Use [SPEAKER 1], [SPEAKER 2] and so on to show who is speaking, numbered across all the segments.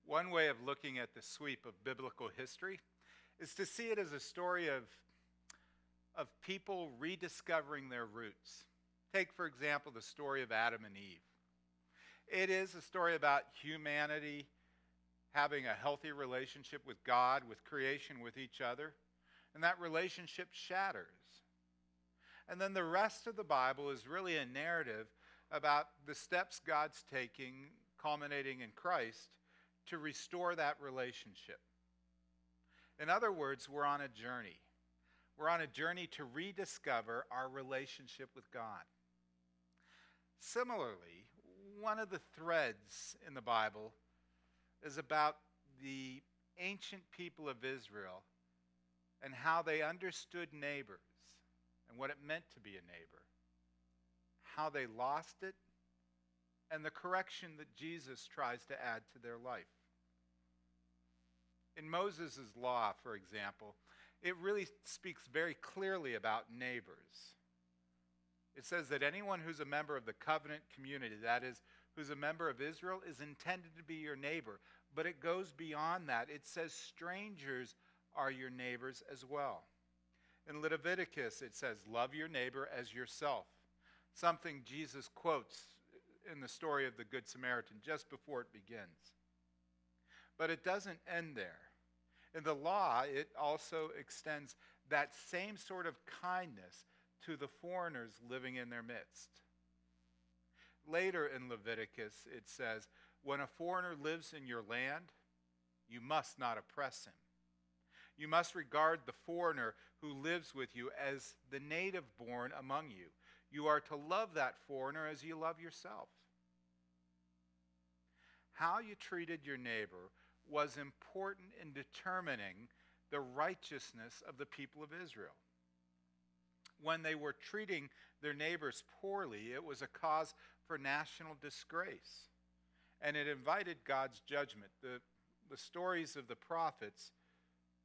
[SPEAKER 1] One way of looking at the sweep of biblical history is to see it as a story of people rediscovering their roots. Take, for example, the story of Adam and Eve. It is a story about humanity having a healthy relationship with God, with creation, with each other, and that relationship shatters. And then the rest of the Bible is really a narrative about the steps God's taking, culminating in Christ, to restore that relationship. In other words, we're on a journey. We're on a journey to rediscover our relationship with God. Similarly, one of the threads in the Bible is about the ancient people of Israel and how they understood neighbors and what it meant to be a neighbor, how they lost it, and the correction that Jesus tries to add to their life. In Moses' law, for example, it really speaks very clearly about neighbors. It says that anyone who's a member of the covenant community, that is, who's a member of Israel, is intended to be your neighbor. But it goes beyond that. It says strangers are your neighbors as well. In Leviticus, it says, love your neighbor as yourself, something Jesus quotes in the story of the Good Samaritan just before it begins. But it doesn't end there. In the law, it also extends that same sort of kindness to the foreigners living in their midst. Later in Leviticus, it says, when a foreigner lives in your land, you must not oppress him. You must regard the foreigner who lives with you as the native born among you. You are to love that foreigner as you love yourself. How you treated your neighbor was important in determining the righteousness of the people of Israel. When they were treating their neighbors poorly, it was a cause for national disgrace, and it invited God's judgment. The stories of the prophets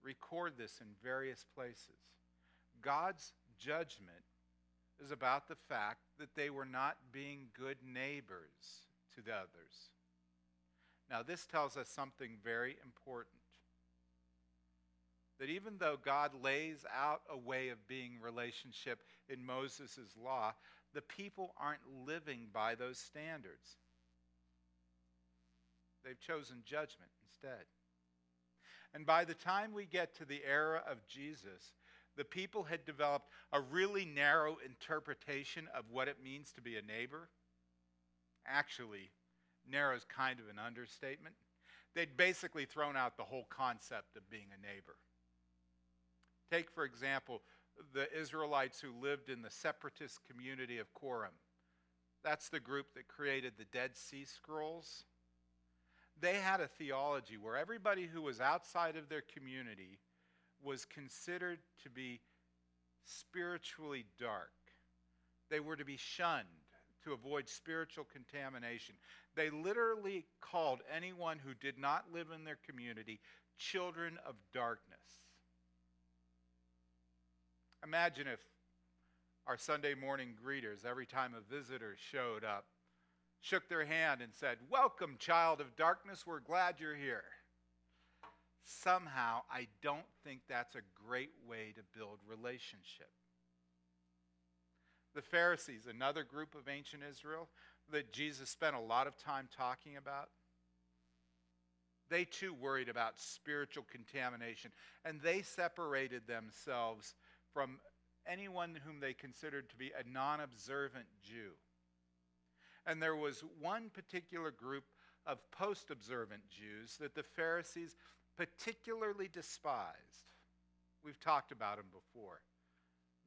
[SPEAKER 1] record this in various places. God's judgment is about the fact that they were not being good neighbors to the others. Now, this tells us something very important. That even though God lays out a way of being relationship in Moses' law, the people aren't living by those standards. They've chosen judgment instead. And by the time we get to the era of Jesus, the people had developed a really narrow interpretation of what it means to be a neighbor. Actually, narrow is kind of an understatement. They'd basically thrown out the whole concept of being a neighbor. Take, for example, the Israelites who lived in the separatist community of Qumran. That's the group that created the Dead Sea Scrolls. They had a theology where everybody who was outside of their community was considered to be spiritually dark. They were to be shunned to avoid spiritual contamination. They literally called anyone who did not live in their community children of darkness. Imagine if our Sunday morning greeters, every time a visitor showed up, shook their hand and said, "Welcome, child of darkness, we're glad you're here." Somehow, I don't think that's a great way to build relationship. The Pharisees, another group of ancient Israel that Jesus spent a lot of time talking about, they too worried about spiritual contamination, and they separated themselves from anyone whom they considered to be a non-observant Jew. And there was one particular group of post-observant Jews that the Pharisees particularly despised. We've talked about them before.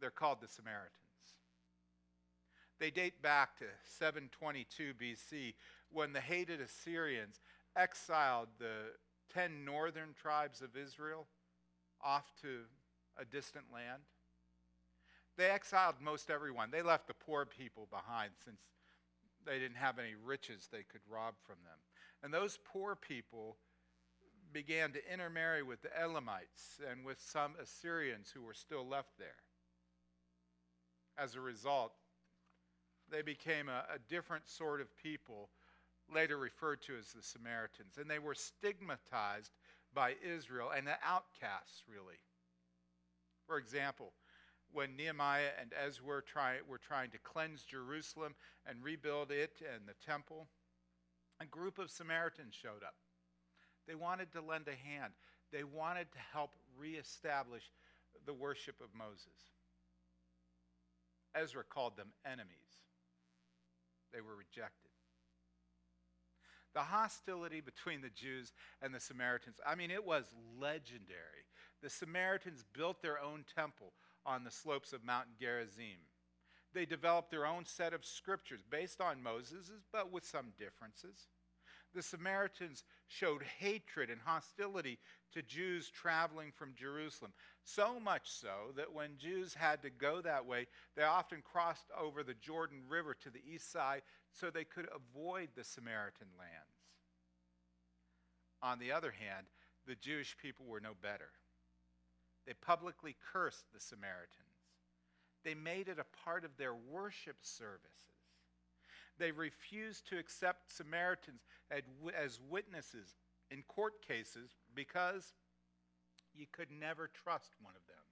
[SPEAKER 1] They're called the Samaritans. They date back to 722 BC when the hated Assyrians exiled the 10 northern tribes of Israel off to a distant land. They exiled most everyone. They left the poor people behind since they didn't have any riches they could rob from them. And those poor people began to intermarry with the Elamites and with some Assyrians who were still left there. As a result, they became a different sort of people later referred to as the Samaritans. And they were stigmatized by Israel and the outcasts, really. For example, when Nehemiah and Ezra were trying to cleanse Jerusalem and rebuild it and the temple, a group of Samaritans showed up. They wanted to lend a hand. They wanted to help reestablish the worship of Moses. Ezra called them enemies. They were rejected. The hostility between the Jews and the Samaritans, it was legendary. The Samaritans built their own temple on the slopes of Mount Gerizim. They developed their own set of scriptures based on Moses's, but with some differences. The Samaritans showed hatred and hostility to Jews traveling from Jerusalem, so much so that when Jews had to go that way, they often crossed over the Jordan River to the east side so they could avoid the Samaritan lands. On the other hand, the Jewish people were no better. They publicly cursed the Samaritans. They made it a part of their worship services. They refused to accept Samaritans as witnesses in court cases because you could never trust one of them.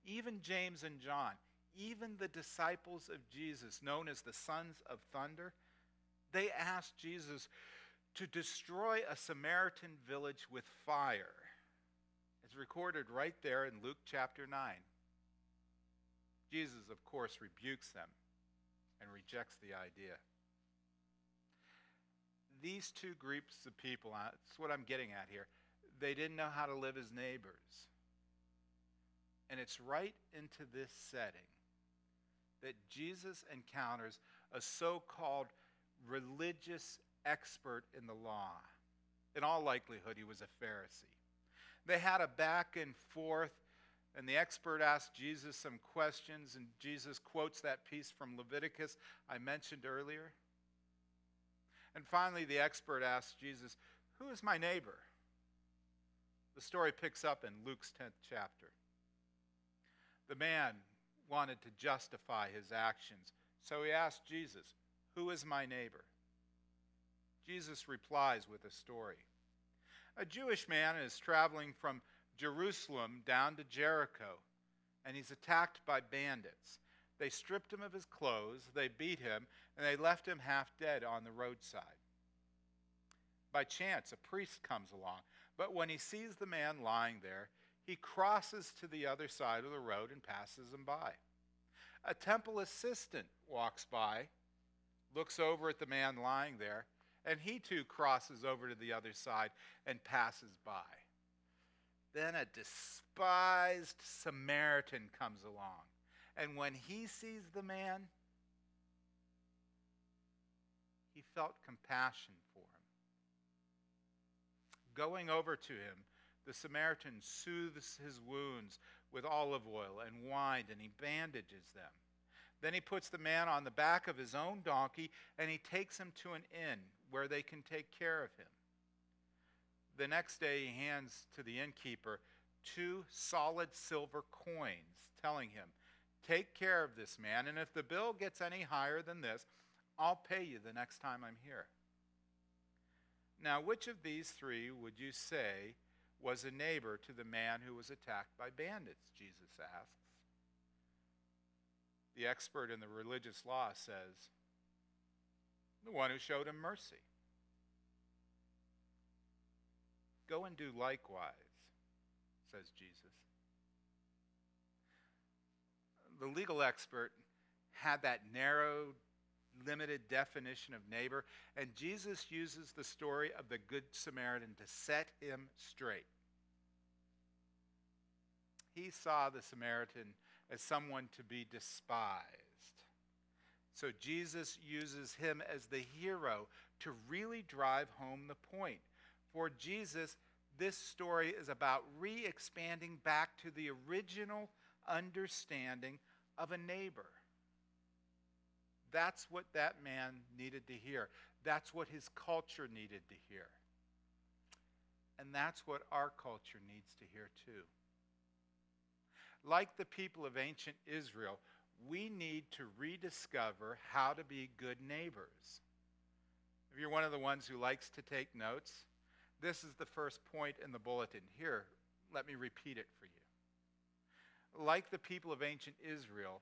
[SPEAKER 1] Even James and John, even the disciples of Jesus, known as the sons of thunder, they asked Jesus to destroy a Samaritan village with fire. It's recorded right there in Luke chapter 9. Jesus, of course, rebukes them and rejects the idea. These two groups of people, that's what I'm getting at here, they didn't know how to live as neighbors. And it's right into this setting that Jesus encounters a so-called religious expert in the law. In all likelihood, he was a Pharisee. They had a back and forth, and the expert asked Jesus some questions, and Jesus quotes that piece from Leviticus I mentioned earlier. And finally, the expert asked Jesus, "Who is my neighbor?" The story picks up in Luke's 10th chapter. The man wanted to justify his actions, so he asked Jesus, "Who is my neighbor?" Jesus replies with a story. A Jewish man is traveling from Jerusalem down to Jericho, and he's attacked by bandits. They stripped him of his clothes, they beat him, and they left him half dead on the roadside. By chance, a priest comes along, but when he sees the man lying there, he crosses to the other side of the road and passes him by. A temple assistant walks by, looks over at the man lying there, and he too crosses over to the other side and passes by. Then a despised Samaritan comes along, and when he sees the man, he felt compassion for him. Going over to him, the Samaritan soothes his wounds with olive oil and wine, and he bandages them. Then he puts the man on the back of his own donkey, and he takes him to an inn where they can take care of him. The next day, he hands to the innkeeper 2 solid silver coins, telling him, "Take care of this man, and if the bill gets any higher than this, I'll pay you the next time I'm here." Now, which of these 3 would you say was a neighbor to the man who was attacked by bandits? Jesus asks. The expert in the religious law says, "The one who showed him mercy." "Go and do likewise," says Jesus. The legal expert had that narrow, limited definition of neighbor, and Jesus uses the story of the Good Samaritan to set him straight. He saw the Samaritan as someone to be despised. So Jesus uses him as the hero to really drive home the point. For Jesus, this story is about re-expanding back to the original understanding of a neighbor. That's what that man needed to hear. That's what his culture needed to hear. And that's what our culture needs to hear too. Like the people of ancient Israel, we need to rediscover how to be good neighbors. If you're one of the ones who likes to take notes, this is the first point in the bulletin. Here, let me repeat it for you. Like the people of ancient Israel,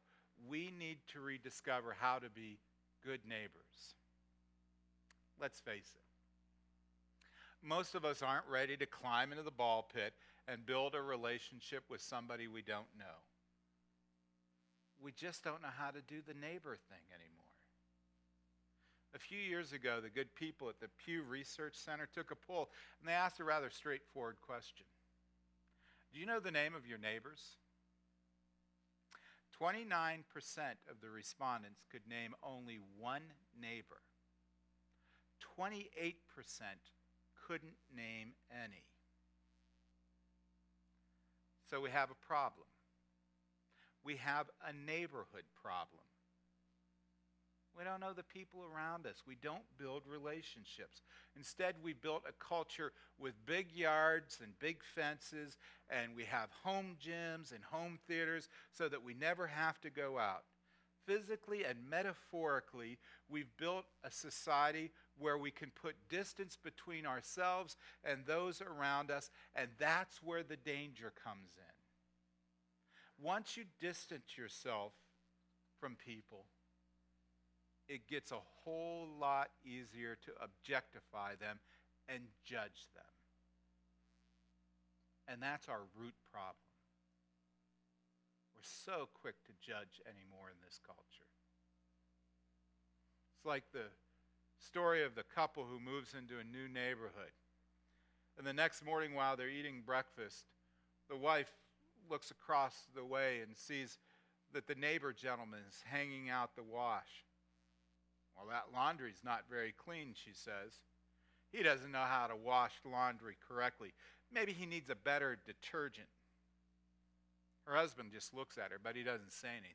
[SPEAKER 1] we need to rediscover how to be good neighbors. Let's face it. Most of us aren't ready to climb into the ball pit and build a relationship with somebody we don't know. We just don't know how to do the neighbor thing anymore. A few years ago, the good people at the Pew Research Center took a poll, and they asked a rather straightforward question. Do you know the name of your neighbors? 29% of the respondents could name only one neighbor. 28% couldn't name any. So we have a problem. We have a neighborhood problem. We don't know the people around us. We don't build relationships. Instead, we built a culture with big yards and big fences, and we have home gyms and home theaters so that we never have to go out. Physically and metaphorically, we've built a society where we can put distance between ourselves and those around us, and that's where the danger comes in. Once you distance yourself from people, it gets a whole lot easier to objectify them and judge them. And that's our root problem. We're so quick to judge anymore in this culture. It's like the story of the couple who moves into a new neighborhood. And the next morning while they're eating breakfast, the wife looks across the way and sees that the neighbor gentleman is hanging out the wash. Well, that laundry's not very clean, she says. He doesn't know how to wash laundry correctly. Maybe he needs a better detergent. Her husband just looks at her, but he doesn't say anything.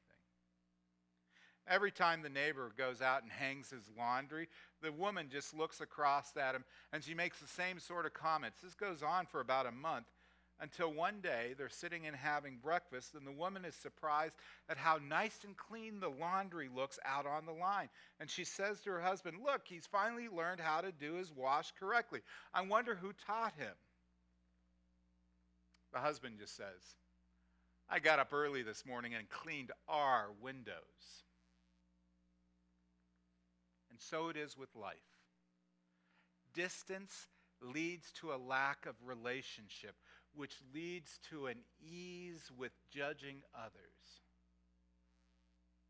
[SPEAKER 1] Every time the neighbor goes out and hangs his laundry, the woman just looks across at him, and she makes the same sort of comments. This goes on for about a month, until one day they're sitting and having breakfast, and the woman is surprised at how nice and clean the laundry looks out on the line. And she says to her husband, "Look, he's finally learned how to do his wash correctly. I wonder who taught him." The husband just says, "I got up early this morning and cleaned our windows." And so it is with life. Distance leads to a lack of relationship, which leads to an ease with judging others.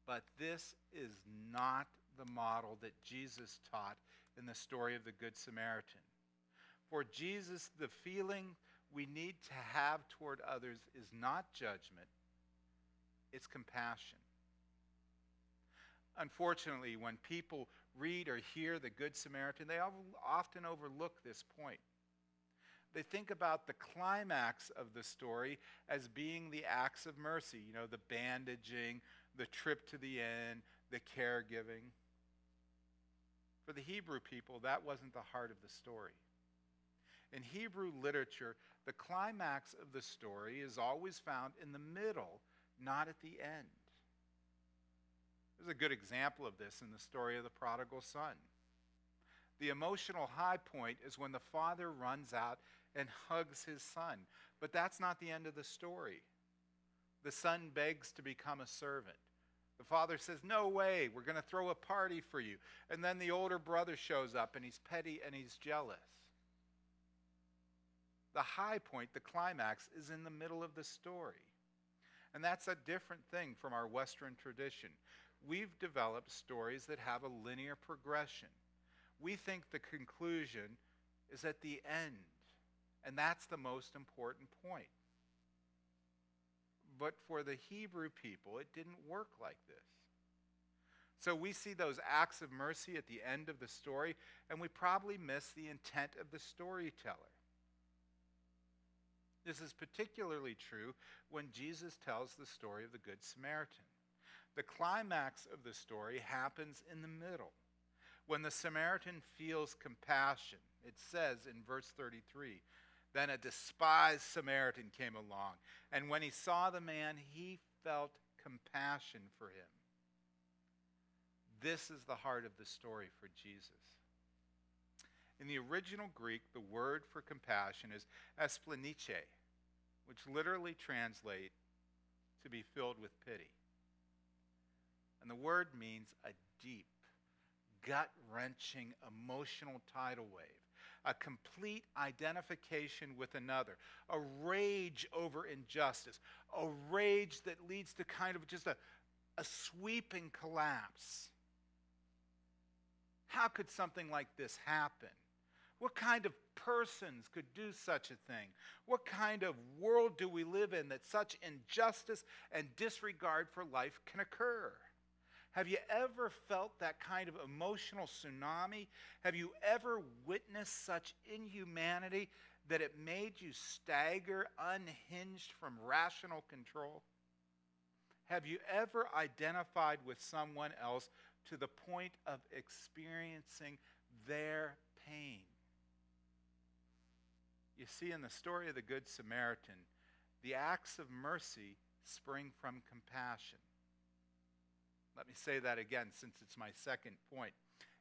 [SPEAKER 1] But this is not the model that Jesus taught in the story of the Good Samaritan. For Jesus, the feeling we need to have toward others is not judgment, it's compassion. Unfortunately, when people read or hear the Good Samaritan, they often overlook this point. They think about the climax of the story as being the acts of mercy, the bandaging, the trip to the inn, the caregiving. For the Hebrew people, that wasn't the heart of the story. In Hebrew literature, the climax of the story is always found in the middle, not at the end. There's a good example of this in the story of the prodigal son. The emotional high point is when the father runs out and hugs his son. But that's not the end of the story. The son begs to become a servant. The father says, "No way, we're going to throw a party for you." And then the older brother shows up, and he's petty and he's jealous. The high point, the climax, is in the middle of the story. And that's a different thing from our Western tradition. We've developed stories that have a linear progression. We think the conclusion is at the end, and that's the most important point. But for the Hebrew people, it didn't work like this. So we see those acts of mercy at the end of the story, and we probably miss the intent of the storyteller. This is particularly true when Jesus tells the story of the Good Samaritan. The climax of the story happens in the middle, when the Samaritan feels compassion. It says in verse 33, "Then a despised Samaritan came along, and when he saw the man, he felt compassion for him." This is the heart of the story for Jesus. In the original Greek, the word for compassion is espleniche, which literally translates to be filled with pity. And the word means a deep, gut-wrenching emotional tidal wave, a complete identification with another, a rage over injustice, a rage that leads to kind of just a sweeping collapse. How could something like this happen? What kind of persons could do such a thing? What kind of world do we live in that such injustice and disregard for life can occur? Have you ever felt that kind of emotional tsunami? Have you ever witnessed such inhumanity that it made you stagger, unhinged from rational control? Have you ever identified with someone else to the point of experiencing their pain? You see, in the story of the Good Samaritan, the acts of mercy spring from compassion. Let me say that again, since it's my second point.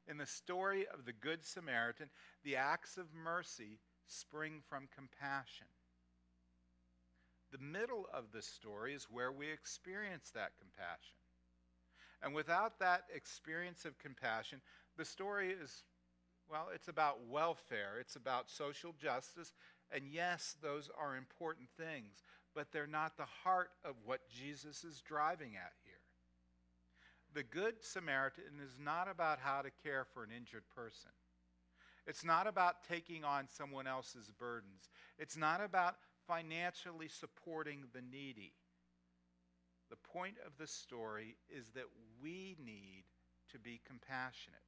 [SPEAKER 1] In the story of the Good Samaritan, the acts of mercy spring from compassion. The middle of the story is where we experience that compassion. And without that experience of compassion, the story is, well, it's about welfare, it's about social justice, and yes, those are important things, but they're not the heart of what Jesus is driving at here. The Good Samaritan is not about how to care for an injured person. It's not about taking on someone else's burdens. It's not about financially supporting the needy. The point of the story is that we need to be compassionate.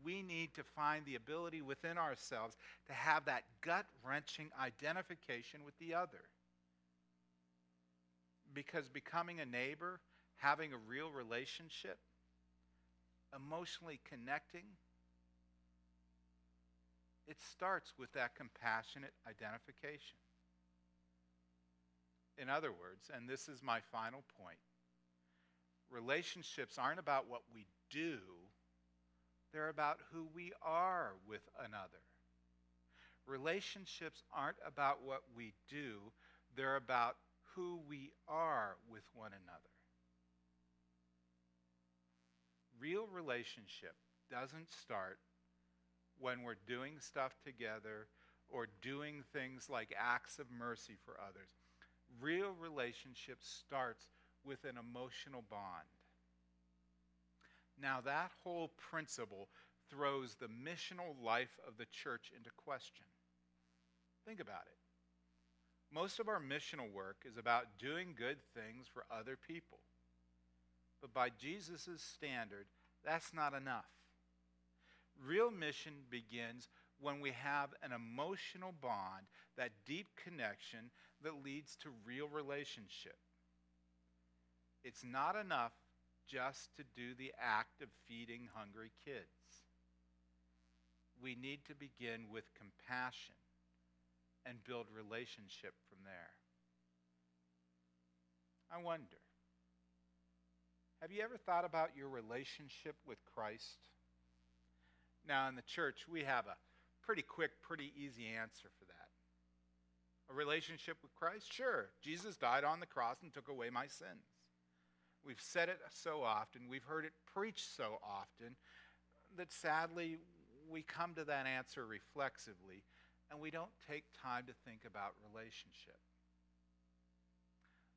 [SPEAKER 1] We need to find the ability within ourselves to have that gut-wrenching identification with the other. Because becoming a neighbor, having a real relationship, emotionally connecting, it starts with that compassionate identification. In other words, and this is my final point, relationships aren't about what we do, they're about who we are with another. Relationships aren't about what we do, they're about who we are with one another. Real relationship doesn't start when we're doing stuff together or doing things like acts of mercy for others. Real relationship starts with an emotional bond. Now that whole principle throws the missional life of the church into question. Think about it. Most of our missional work is about doing good things for other people. But by Jesus' standard, that's not enough. Real mission begins when we have an emotional bond, that deep connection that leads to real relationship. It's not enough just to do the act of feeding hungry kids. We need to begin with compassion and build relationship from there. I wonder, have you ever thought about your relationship with Christ? Now, in the church, we have a pretty quick, pretty easy answer for that. A relationship with Christ? Sure. Jesus died on the cross and took away my sins. We've said it so often, we've heard it preached so often, that sadly, we come to that answer reflexively, and we don't take time to think about relationship.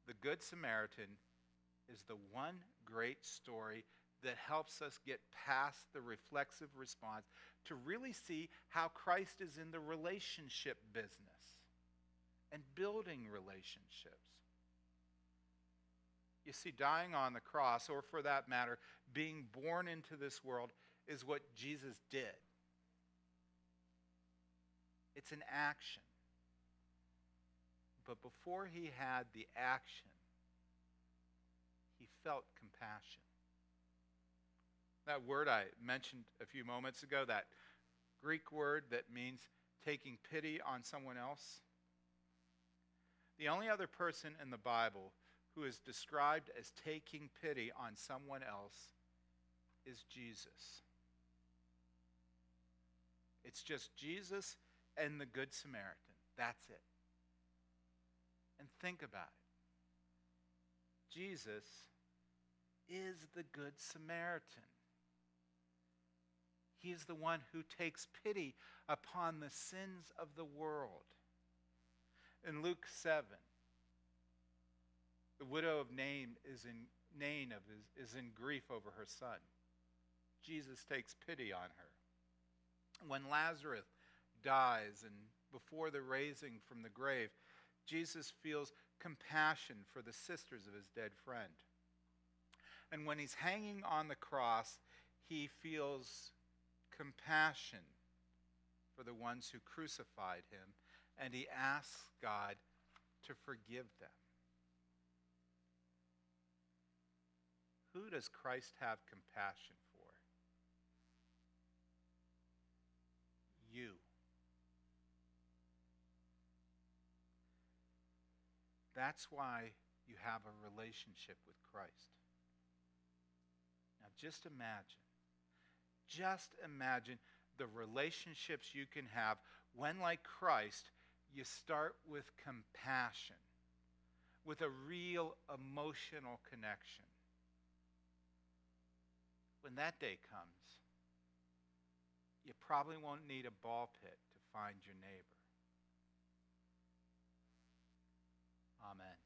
[SPEAKER 1] The Good Samaritan is the one great story that helps us get past the reflexive response to really see how Christ is in the relationship business and building relationships. You see, dying on the cross, or for that matter, being born into this world, is what Jesus did. It's an action. But before he had the action, he felt compassion. That word I mentioned a few moments ago, that Greek word that means taking pity on someone else. The only other person in the Bible who is described as taking pity on someone else is Jesus. It's just Jesus and the Good Samaritan. That's it. And think about it. Jesus is the Good Samaritan. He is the one who takes pity upon the sins of the world. In Luke 7, the widow of Nain is in grief over her son. Jesus takes pity on her. When Lazarus dies and before the raising from the grave, Jesus feels compassion for the sisters of his dead friend. And when he's hanging on the cross, he feels compassion for the ones who crucified him, and he asks God to forgive them. Who does Christ have compassion for? You. That's why you have a relationship with Christ. Now just imagine the relationships you can have when, like Christ, you start with compassion, with a real emotional connection. When that day comes, you probably won't need a ball pit to find your neighbor. Amen.